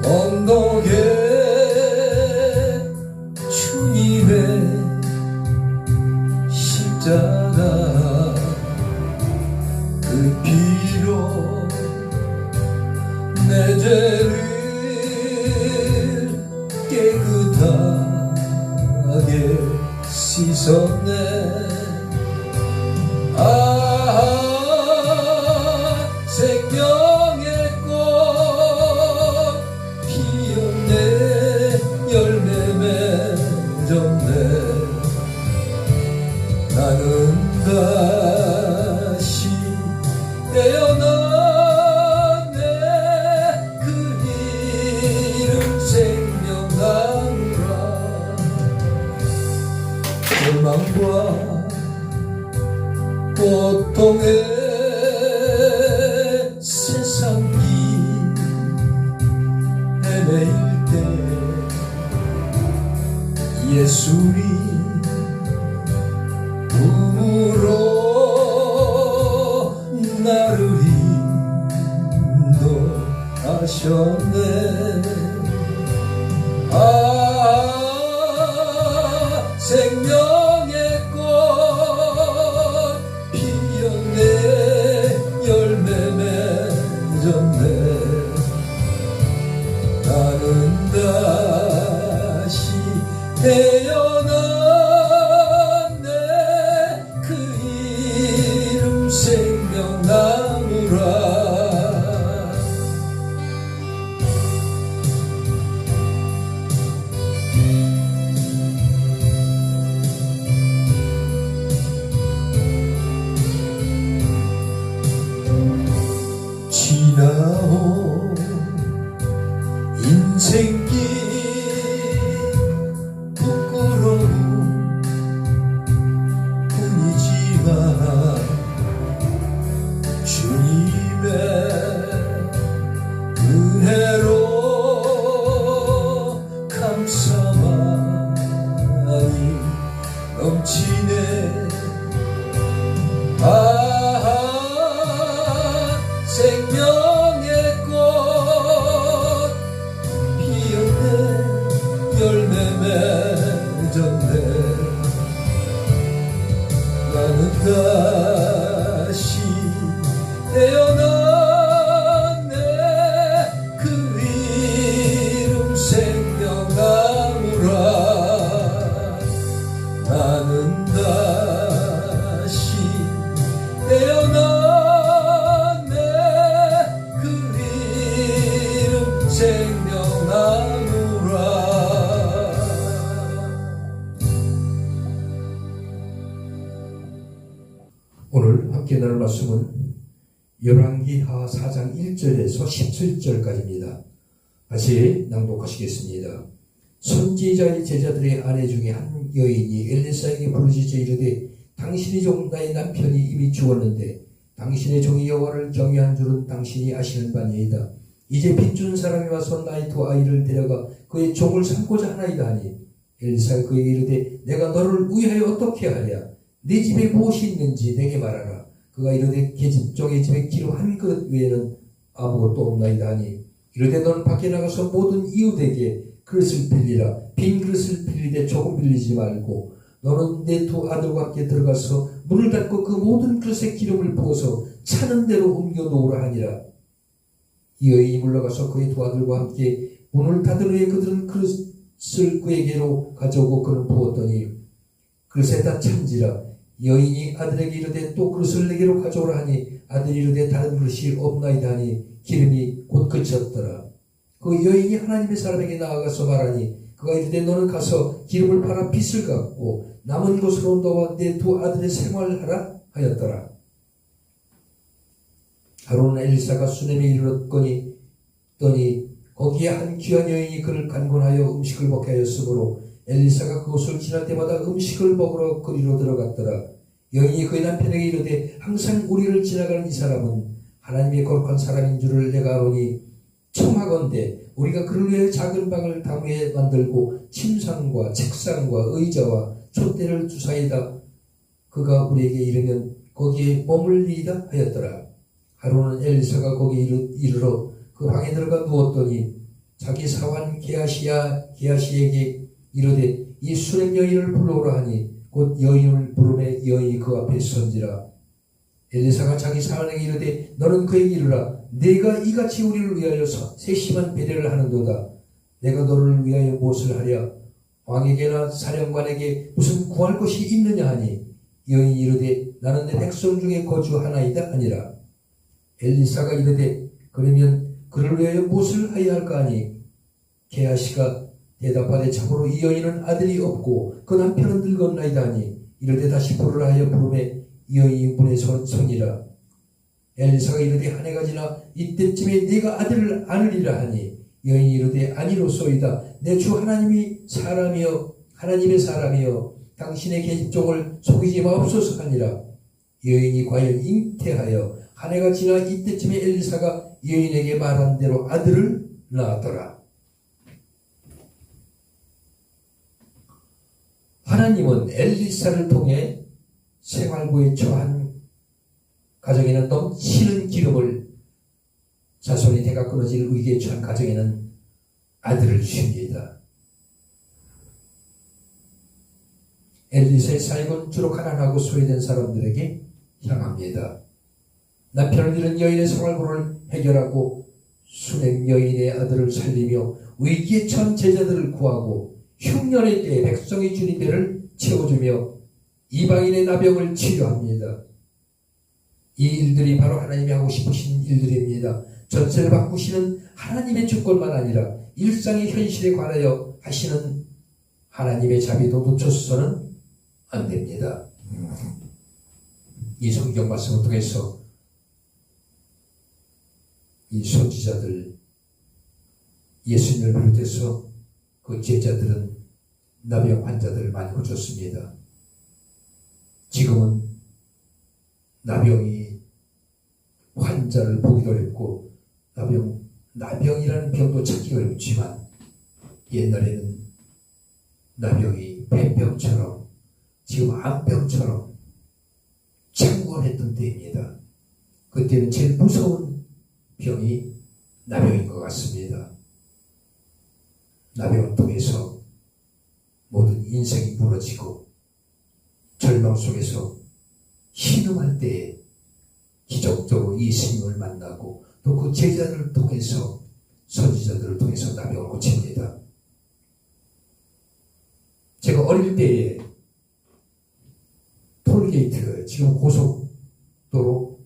언덕에 주님의 십자가 그 피로 내 죄를 깨끗하게 씻었네. 생명의 꽃 피었네. 열매 맺었네. 나는 다시 태어났네. 그 이름 생명나무라. 절망과 고통의 세상이 헤매일 때 예수님 꿈으로 나를 인도하셨네. 생명의 꽃 피었네. 열매 맺었네. 나는 다시 태어났네. 그 이름 생명나무라. 지나온 인생길 부끄러움 뿐이지만 주님의 은혜로 감사만이 넘치네. 생명의 꽃 피었네. 열매 맺었네. 나는 다시 태어났네. 그 이름 생명나무라. 나는 다시 태어났네. 생명나무라. 오늘 함께 나눌 말씀은 열왕기하 4장 1절에서 17절까지입니다. 다시 낭독하시겠습니다. 선지자의 제자들의 아내 중에 한 여인이 엘리사에게 부르짖어 이르되 당신의 종 나의 남편이 이미 죽었는데 당신의 종이 여호와를 경외한 줄은 당신이 아시는 바니이다. 이제 빚준 사람이 와서 나의 두 아이를 데려가 그의 종을 삼고자 하나이다 하니 엘리사가 그에게 이르되 내가 너를 위하여 어떻게 하랴? 네 집에 무엇이 있는지 내게 말하라. 그가 이르되 계집종의 집에 기름 한 그릇 외에는 아무것도 없나이다 하니 이르되 너는 밖에 나가서 모든 이웃에게 그릇을 빌리라. 빈 그릇을 빌리되 조금 빌리지 말고 너는 내 두 아들과 함께 들어가서 문을 닫고 그 모든 그릇에 기름을 부어서 차는 대로 옮겨 놓으라 하니라. 이 여인이 물러가서 그의 두 아들과 함께 문을 닫은 후에 그들은 그릇을 그에게로 가져오고 그는 부었더니 그릇에다 찬지라. 여인이 아들에게 이르되 또 그릇을 내게로 가져오라 하니 아들이 이르되 다른 그릇이 없나이다 하니 기름이 곧 그쳤더라. 그 여인이 하나님의 사람에게 나아가서 말하니 그가 이르되 너는 가서 기름을 팔아 빚을 갚고 남은 것으로 너와 내 두 아들의 생활하라 하였더라. 하루는 엘리사가 수넴에 이르렀거니 거기에 한 귀한 여인이 그를 간곤하여 음식을 먹게 하였으므로 엘리사가 그곳을 지날 때마다 음식을 먹으러 거리로 들어갔더라. 여인이 그의 남편에게 이르되 항상 우리를 지나가는 이 사람은 하나님의 거룩한 사람인 줄을 내가 아노니 청하건대 우리가 그를 위해 작은 방을 담에 만들고 침상과 책상과 의자와 촛대를 두사이다. 그가 우리에게 이르면 거기에 머물리이다 하였더라. 하루는 엘리사가 거기에 이르러 그 방에 들어가 누웠더니 자기 사환 게하시에게 이르되 이 수렘 여인을 불러오라 하니 곧 여인을 부르매 여인이 그 앞에 선지라. 엘리사가 자기 사환에게 이르되 너는 그에게 이르라. 내가 이같이 우리를 위하여 세심한 배려를 하는도다. 내가 너를 위하여 무엇을 하랴? 왕에게나 사령관에게 무슨 구할 것이 있느냐 하니 여인이 이르되 나는 내 백성 중에 거주하나이다 하니라. 엘리사가 이르되 그러면 그를 위하여 무엇을 하여야 할까 하니 게하시가 대답하되 참으로 이 여인은 아들이 없고 그 남편은 늙었나이다 하니 이르되 다시 부르라 하여 부르매 이 여인이 문에 서니라. 엘리사가 이르되 한 해가 지나 이때쯤에 네가 아들을 안으리라 하니 여인이 이르되 아니로소이다. 내 주 하나님이 하나님의 사람이여 당신의 계집종을 속이지 마옵소서 하니라. 여인이 과연 잉태하여 한 해가 지나 이때쯤에 엘리사가 여인에게 말한 대로 아들을 낳았더라. 하나님은 엘리사를 통해 생활고에 처한 가정에는 넘치는 기름을, 자손이 대가 끊어질 위기에 처한 가정에는 아들을 주십니다. 엘리사의 사역은 주로 가난하고 소외된 사람들에게 향합니다. 남편을 잃은 여인의 생활고를 해결하고 수냄 여인의 아들을 살리며 위기에 처한 제자들을 구하고 흉년의 때에 백성이 주님 배를 채워주며 이방인의 나병을 치료합니다. 이 일들이 바로 하나님이 하고 싶으신 일들입니다. 전세를 바꾸시는 하나님의 주권만 아니라 일상의 현실에 관하여 하시는 하나님의 자비도 놓쳐서는 안 됩니다. 이 성경 말씀을 통해서 이 선지자들, 예수님을 비롯해서 그 제자들은 나병 환자들을 많이 고쳤습니다. 지금은 나병이 환자를 보기도 어렵고 나병이라는 병도 찾기 어렵지만 옛날에는 나병이 폐병처럼 지금 암병처럼 창궐했던 때입니다. 그때는 제일 무서운 병이 나병인 것 같습니다. 나병을 통해서 모든 인생이 무너지고 절망 속에서 신음할 때에 기적적으로 예수님을 만나고 또 그 제자들을 통해서 선지자들을 통해서 나병을 고칩니다. 제가 어릴 때에 톨게이트, 지금 고속도로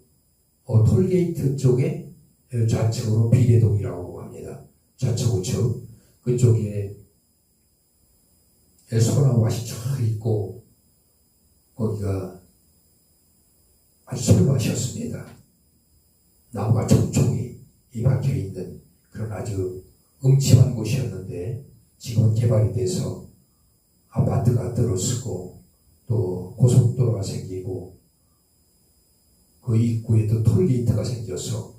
톨게이트 쪽에 좌측으로 비례동이라고 합니다. 좌측 우측 그쪽에 소나무밭이 쫙 있고 거기가 아주 솔밭이었습니다. 나무가 촘촘히 박혀있는 그런 아주 음침한 곳이었는데 지금은 개발이 돼서 아파트가 들어서고 또 고속도로가 생기고 그 입구에 또 톨게이트가 생겨서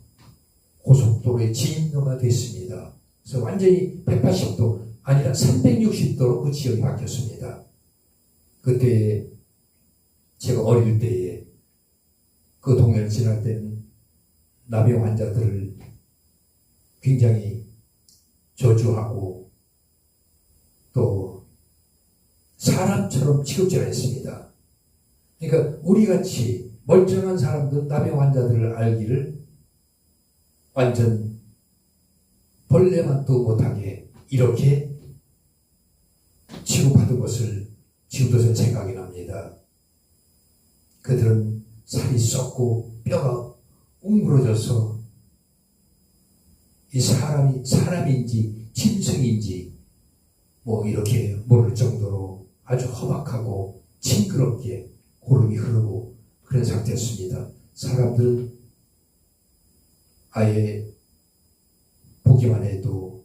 고속도로의 진로가 됐습니다. 그래서 완전히 180도 아니라 360도로 그 지역이 바뀌었습니다. 그때 제가 어릴 때에 그 동네를 지날 때는 나병 환자들을 굉장히 저주하고 또 사람처럼 취급질했습니다. 그러니까 우리같이 멀쩡한 사람들은 나병 환자들을 알기를 완전 벌레만도 못하게 이렇게 취급하던 것을 지금도 생각이 납니다. 그들은 살이 썩고 뼈가 웅그러져서 이 사람인지 짐승인지 뭐 이렇게 모를 정도로 아주 험악하고 징그럽게 고름이 흐르고 그런 상태였습니다. 사람들은 아예 보기만 해도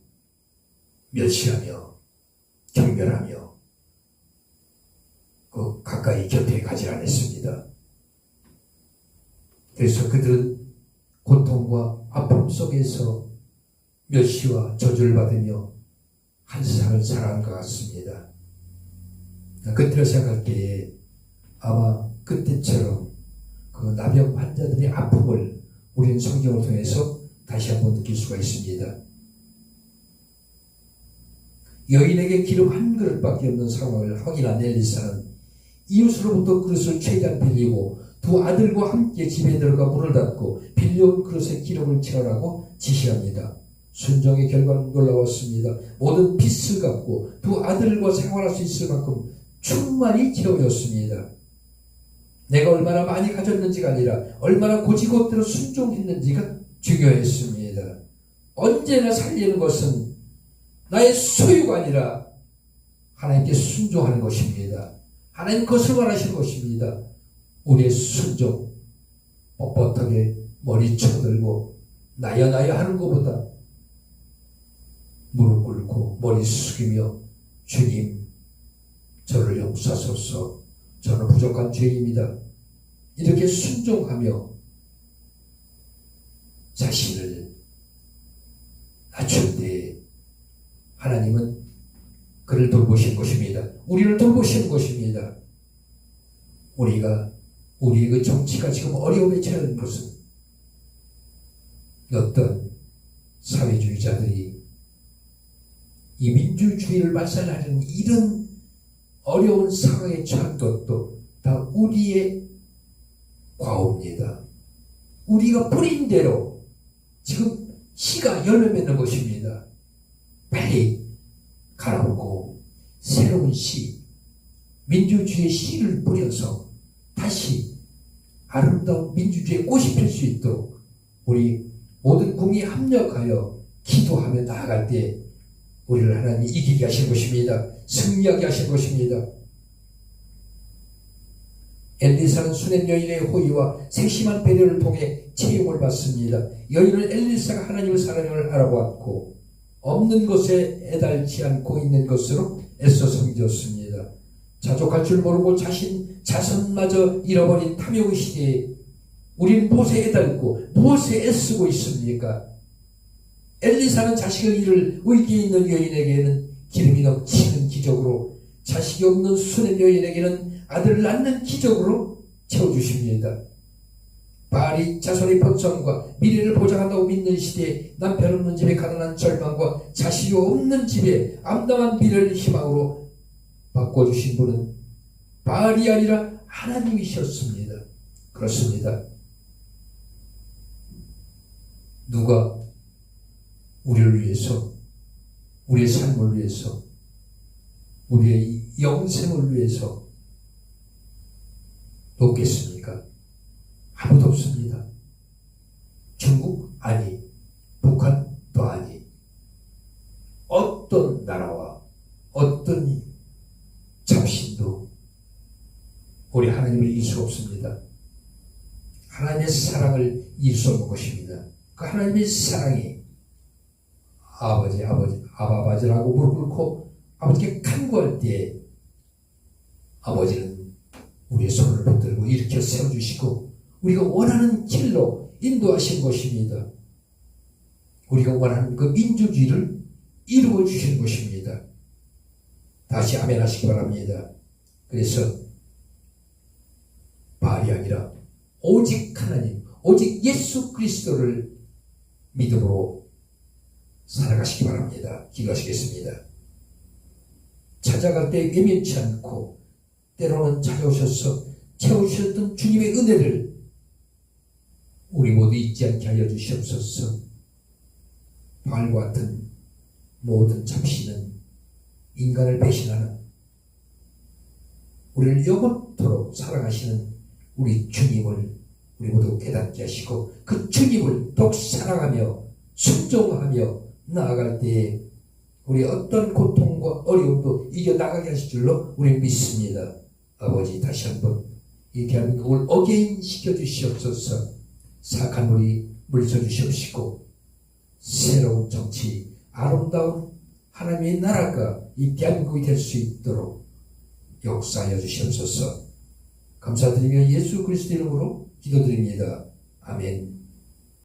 멸시하며 경멸하며 그 가까이 곁에 가지 않았습니다. 그래서 그들은 고통과 아픔 속에서 멸시와 저주를 받으며 한 세상을 살아간 것 같습니다. 그때를 생각할 때에 아마 그때처럼 그 나병 환자들의 아픔을 우리는 성경을 통해서 다시 한번 느낄 수가 있습니다. 여인에게 기름 한 그릇밖에 없는 상황을 확인한 엘리사는 이웃으로부터 그릇을 최대한 빌리고 두 아들과 함께 집에 들어가 문을 닫고 빌려온 그릇에 기름을 채우라고 지시합니다. 순종의 결과는 놀라웠습니다. 모든 빚을 갚고 두 아들과 생활할 수 있을 만큼 충만히 채워졌습니다. 내가 얼마나 많이 가졌는지가 아니라 얼마나 고지고대로 순종했는지가 중요했습니다. 언제나 살리는 것은 나의 소유가 아니라 하나님께 순종하는 것입니다. 하나님 것을 원하시는 것입니다. 우리의 순종, 뻣뻣하게 머리 쳐들고 나야 하는 것보다 무릎 꿇고 머리 숙이며 주님, 저를 용서하소서. 저는 부족한 죄입니다. 이렇게 순종하며 자신을 낮출 때 하나님은 그를 돌보시는 것입니다. 우리를 돌보시는 것입니다. 우리의 그 정치가 지금 어려움에 처한 것은 어떤 사회주의자들이 이 민주주의를 말살하려는 이런 어려운 상황에 처한 것도 다 우리의 과오입니다. 우리가 뿌린 대로 지금 씨가 열매 맺는 것입니다. 빨리 갈아엎고 새로운 씨, 민주주의의 씨를 뿌려서 다시 아름다운 민주주의의 꽃이 필 수 있도록 우리 모든 국민이 합력하여 기도하며 나아갈 때 우리를 하나님이 이기게 하신 것입니다. 승리하게 하신 것입니다. 엘리사는 수냄 여인의 호의와 세심한 배려를 통해 채용을 받습니다. 여인은 엘리사가 하나님을 사랑을 알아보았고 없는 것에 애달지 않고 있는 것으로 애써 섬겼습니다. 자족할 줄 모르고 자손마저 잃어버린 탐욕의 시대에 우리는 무엇에 애달고 무엇에 애쓰고 있습니까? 엘리사는 자식을 잃을 위기에 있는 여인에게는 기름이 넘치는 기적으로, 자식이 없는 수냄 여인에게는 아들을 낳는 기적으로 채워주십니다. 바알이 자손의 번성과 미래를 보장한다고 믿는 시대에 남편 없는 집에 가난한 절망과 자식이 없는 집에 암담한 미래를 희망으로 바꿔주신 분은 바알이 아니라 하나님이셨습니다. 그렇습니다. 누가 우리를 위해서, 우리의 삶을 위해서, 우리의 영생을 위해서 돕겠습니까? 아무도 없습니다. 중국 아니, 북한도 아니, 어떤 나라와 어떤 잡신도 우리 하나님을 이길 수 없습니다. 하나님의 사랑을 이길 수 없는 것입니다. 그 하나님의 사랑이 아버지라고 무릎 꿇고 아버지께 간구할 때 아버지는 우리의 손을 붙들고 일으켜 세워주시고 우리가 원하는 길로 인도하신 것입니다. 우리가 원하는 그 민주주의를 이루어 주시는 것입니다. 다시 아멘 하시기 바랍니다. 그래서 바알이 아니라 오직 하나님, 오직 예수 그리스도를 믿음으로 살아가시기 바랍니다. 기도하시겠습니다. 찾아갈 때 외면치 않고 때로는 찾아오셔서 채워주셨던 주님의 은혜를 우리 모두 잊지 않게 하여 주시옵소서. 바알과 같은 모든 잡신은 인간을 배신하는, 우리를 영원토록 사랑하시는 우리 주님을 우리 모두 깨닫게 하시고 그 주님을 더욱 사랑하며 순종하며 나아갈 때에 우리 어떤 고통과 어려움도 이겨나가게 하실 줄로 우리는 믿습니다. 아버지, 다시 한번 이 대한민국을 어게인 시켜주시옵소서. 사악한 물이 물서주시옵시고 새로운 정치, 아름다운 하나님의 나라가 이 대한민국이 될 수 있도록 역사하여 주시옵소서. 감사드리며 예수 그리스도 이름으로 기도드립니다. 아멘.